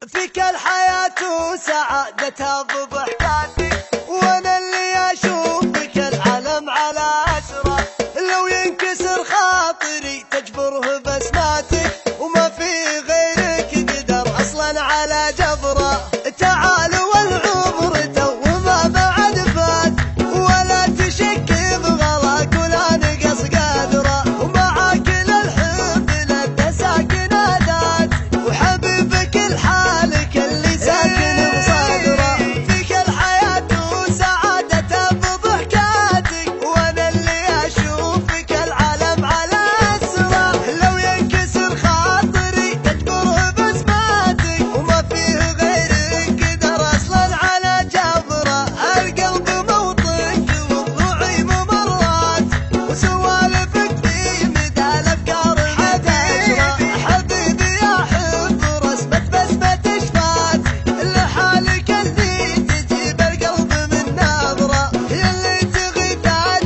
فيك الحياة وسعادتها بضحكاتي، وانا اللي اشوفك العالم على اسره. لو ينكسر خاطري تجبره بسماتك، وما في غيرك قدر اصلا على جبره. تعال والعمر تو ما بعد فات، ولا تشكي بغلاك ولا نقص قدره. ومعاك للحب لدى ساكنات، وحبيبك الحالك اللي ساكن بصدره. فيك الحياة وسعادتها بضحكاتك، وانا اللي اشوفك العالم على اسره. لو ينكسر خاطري تجبره بسماتك، وما فيه غيرك قدر اصلا على جبره. القلب موطنك وضلوعي ممرات، وسوالفك في مدى الافكار حتشرح. حبيبي يا حب رسمة بسمة شفات، لحالك اللي تجيب القلب من نظرة. يلي تغيب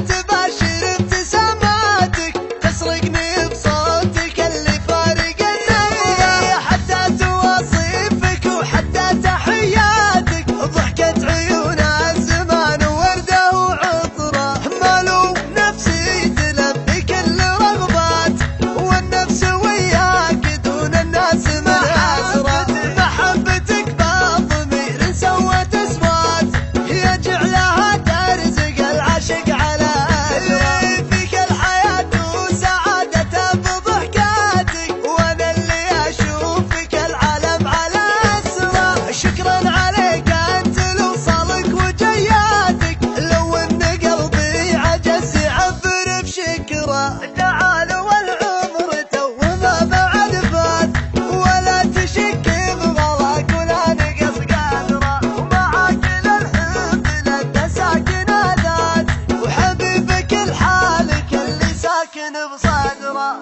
تباشر ابتساماتك، تسرقني بصوتك اللي فارق النظرة. حتى تواصيفك وحتى تحياتك، ضحكة عيون الزمان وردة وعطرة. مالو نفسي تلبي كل رغبات، والنفس وياك دون الناس منحسرة. محبتك بالضمير سوت اسوات، هي جعلها ترزق العاشق على اثره. فيك الحياة وسعادتها بضحكاتك، وانا اللي اشوفك العالم على اسره. شكرا عليك انت لوصالك وجياتك، لو ان قلبي عجز يعبر بشكره. تعال والعمر تو ما بعد فات، ولا تشكي بغلاك ولا نقص قدره. ومعاك للحب لدى ساكنات، وحبيبك الحالك اللي ساكن بصدره.